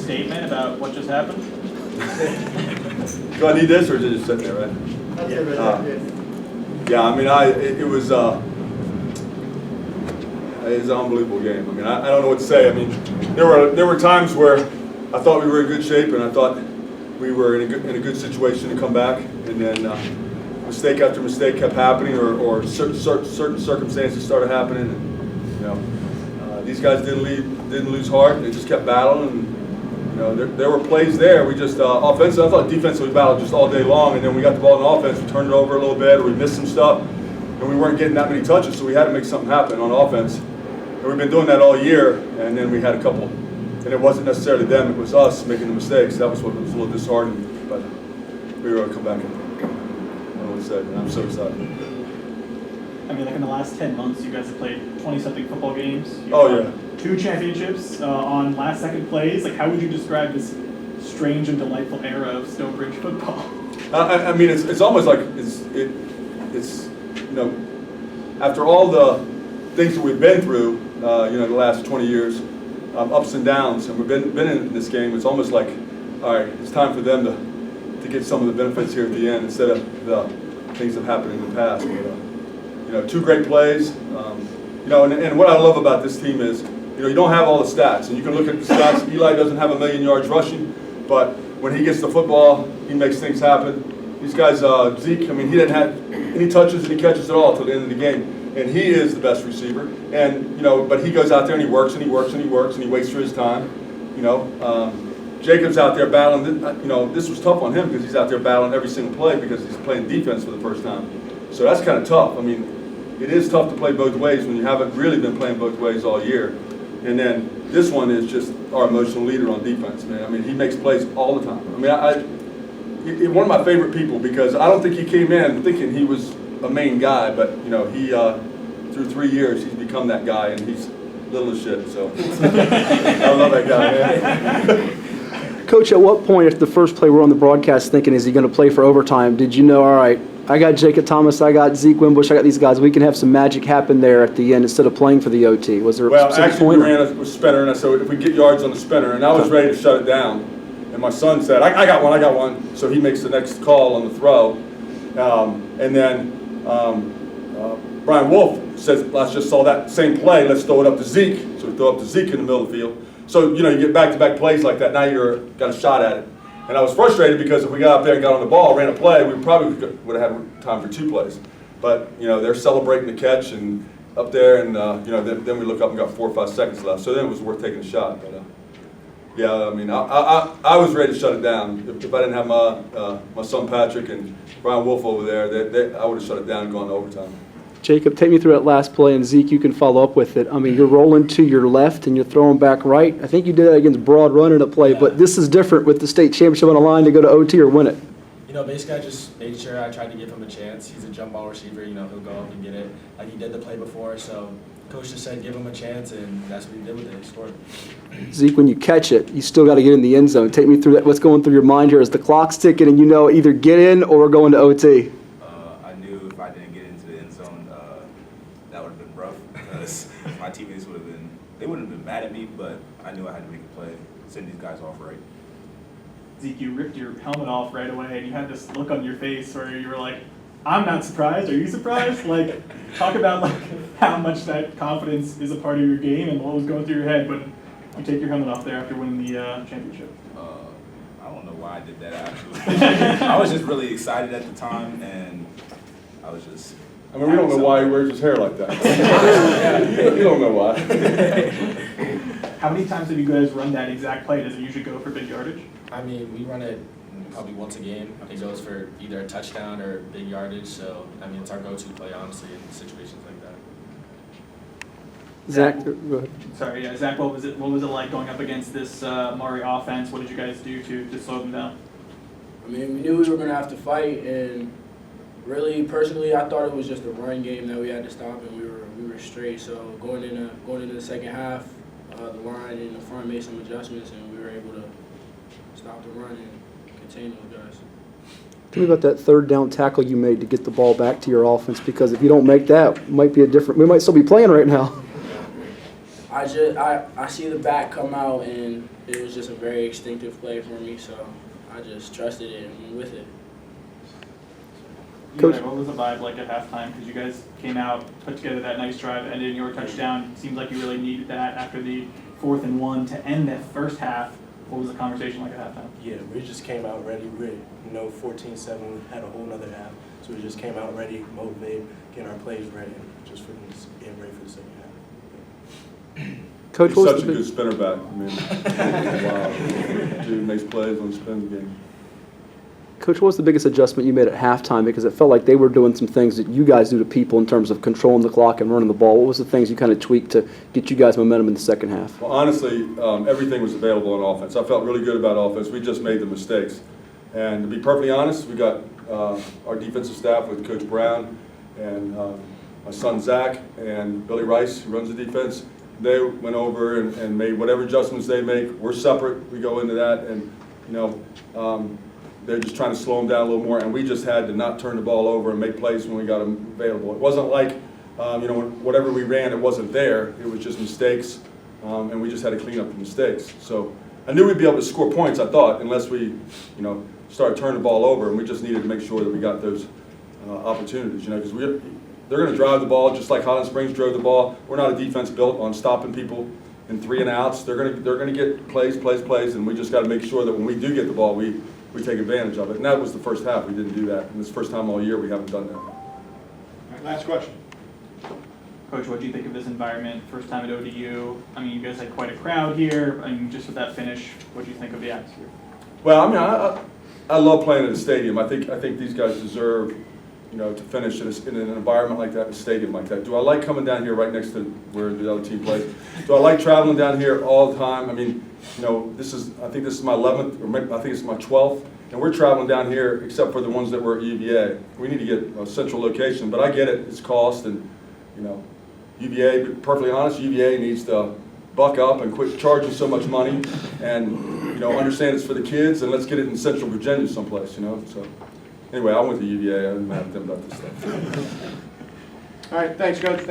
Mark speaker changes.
Speaker 1: statement about what just happened?
Speaker 2: Do I need this, or is it just sitting there, right?
Speaker 3: That's it right there.
Speaker 2: Yeah, I mean, it was an unbelievable game. I mean, I don't know what to say. I mean, there were times where I thought we were in good shape, and I thought we were in a good situation to come back, and then mistake after mistake kept happening, or certain circumstances started happening, and these guys didn't lose heart. They just kept battling, and there were plays there. We just offensively, I thought defensively we battled just all day long, and then we got the ball in offense, we turned it over a little bit, or we missed some stuff, and we weren't getting that many touches, so we had to make something happen on offense. And we've been doing that all year, and then we had a couple, and it wasn't necessarily them, it was us making the mistakes. That was what was a little disheartening, but we were able to come back and said, and I'm so excited.
Speaker 1: I mean, like in the last 10 months, you guys have played 20-something football games. You've
Speaker 2: won
Speaker 1: 2 championships on last-second plays. Like, how would you describe this strange and delightful era of Stone Bridge football?
Speaker 2: I mean, it's almost like it's after all the things that we've been through, the last 20 years, ups and downs, and we've been in this game. It's almost like, all right, it's time for them to get some of the benefits here at the end instead of the things that happened in the past. But, 2 great plays. And what I love about this team is, you don't have all the stats, and you can look at the stats. Eli doesn't have 1,000,000 yards rushing, but when he gets the football, he makes things happen. These guys, Zeke, I mean, he didn't have any touches and he catches it all till the end of the game, and he is the best receiver. And but he goes out there and he works and he works and he works and he waits for his time. Jacob's out there battling. This was tough on him because he's out there battling every single play because he's playing defense for the first time. So that's kind of tough. I mean, it is tough to play both ways when you haven't really been playing both ways all year. And then this one is just our emotional leader on defense, man. I mean, he makes plays all the time. I mean, he's one of my favorite people because I don't think he came in thinking he was a main guy, but he through 3 years he's become that guy, and he's little as shit. So I love that guy, man.
Speaker 4: Coach, at what point, if the first play we're on the broadcast thinking, is he going to play for overtime, did you know, all right, I got Jacob Thomas, I got Zeke Wimbush, I got these guys, we can have some magic happen there at the end instead of playing for the OT? Was there a specific point?
Speaker 2: Well, actually, we ran a spinner, and I said, if we get yards on the spinner, and I was ready to shut it down. And my son said, I got one. So he makes the next call on the throw. And then Brian Wolf says, let's just saw that same play, let's throw it up to Zeke. So we throw it up to Zeke in the middle of the field. So, you get back-to-back plays like that, now you've got a shot at it. And I was frustrated because if we got up there and got on the ball, ran a play, we probably would have had time for 2 plays. But, they're celebrating the catch and up there, and, then we look up and got 4 or 5 seconds left. So then it was worth taking a shot. But, yeah, I mean, I was ready to shut it down. If I didn't have my son Patrick and Brian Wolf over there, I would have shut it down and gone to overtime.
Speaker 4: Jacob, take me through that last play, and Zeke, you can follow up with it. I mean, you're rolling to your left and you're throwing back right. I think you did that against Broad Run in a play, but this is different with the state championship on the line to go to OT or win it.
Speaker 5: Basically I just made sure I tried to give him a chance. He's a jump ball receiver, he'll go up and get it like he did the play before. So Coach just said give him a chance, and that's what he did with it. He scored.
Speaker 4: Zeke, when you catch it, you still got to get in the end zone. Take me through that. What's going through your mind here as the clock's ticking and either get in or we're going to OT?
Speaker 6: I knew if I didn't get into the end zone, that would have been rough because my teammates they wouldn't have been mad at me, but I knew I had to make a play, send these guys off right.
Speaker 1: Zeke, you ripped your helmet off right away, and you had this look on your face where you were like, I'm not surprised. Are you surprised? Like, talk about how much that confidence is a part of your game and what was going through your head when you take your helmet off there after winning the championship.
Speaker 6: I don't know why I did that, actually. I was just really excited at the time, and I was just...
Speaker 2: I mean, we don't know why he wears his hair like that. You don't know why.
Speaker 1: How many times have you guys run that exact play? Does it usually go for big yardage?
Speaker 5: I mean, we run it probably once a game. It goes for either a touchdown or big yardage. So, I mean, it's our go-to play, honestly, in situations like that.
Speaker 4: Zach, go ahead.
Speaker 1: Sorry, yeah, Zach, what was it like going up against this Maury offense? What did you guys do to slow them down?
Speaker 3: I mean, we knew we were going to have to fight, and really, personally, I thought it was just a run game that we had to stop, and we were straight. So going into the second half, the line in the front made some adjustments, and we were able to stop the run and contain those guys.
Speaker 4: Tell me about that third down tackle you made to get the ball back to your offense, because if you don't make that, we might still be playing right now.
Speaker 3: I see the back come out, and it was just a very instinctive play for me, so I just trusted it and went with it.
Speaker 1: You guys, what was the vibe like at halftime? Because you guys came out, put together that nice drive, ended in your touchdown. Seems like you really needed that after the 4th and 1 to end that first half. What was the conversation like at halftime?
Speaker 7: Yeah, we just came out ready. We, 14-7, we had a whole nother half. So we just came out ready, motivated, getting our plays ready, just for getting ready for the second half.
Speaker 4: Coach,
Speaker 2: He's
Speaker 4: what
Speaker 2: such
Speaker 4: was
Speaker 2: a
Speaker 4: the
Speaker 2: good spinner back. I mean, wow. Dude makes plays on spin the game.
Speaker 4: Coach, what was the biggest adjustment you made at halftime? Because it felt like they were doing some things that you guys do to people in terms of controlling the clock and running the ball. What was the things you kind of tweaked to get you guys momentum in the second half?
Speaker 2: Well, honestly, everything was available on offense. I felt really good about offense. We just made the mistakes. And to be perfectly honest, we got our defensive staff with Coach Brown and my son Zach and Billy Rice, who runs the defense. They went over and made whatever adjustments they make. We're separate. We go into that, and they're just trying to slow them down a little more. And we just had to not turn the ball over and make plays when we got them available. It wasn't like whatever we ran, it wasn't there. It was just mistakes, and we just had to clean up the mistakes. So I knew we'd be able to score points. I thought, unless we, started turning the ball over, and we just needed to make sure that we got those opportunities. Because they're going to drive the ball just like Highland Springs drove the ball. We're not a defense built on stopping people in 3 and outs. They're going to get plays, and we just got to make sure that when we do get the ball, we take advantage of it. And that was the first half. We didn't do that. And it's the first time all year we haven't done that.
Speaker 8: All right, last question.
Speaker 1: Coach, what do you think of this environment? First time at ODU. I mean, you guys had quite a crowd here. I mean, just with that finish, what do you think of the atmosphere?
Speaker 2: Well, I love playing at a stadium. I think these guys deserve, to finish in an environment like that, in a stadium like that. Do I like coming down here right next to where the other team plays? Do I like traveling down here all the time? I mean, I think this is my 11th, or maybe, I think it's my 12th, and we're traveling down here except for the ones that were at UVA. We need to get a central location, but I get it. It's cost, and UVA. But perfectly honest, UVA needs to buck up and quit charging so much money, and understand it's for the kids, and let's get it in Central Virginia someplace. So anyway, I went to UVA. I'm mad at them about this stuff.
Speaker 8: All right, thanks, Coach. Thanks.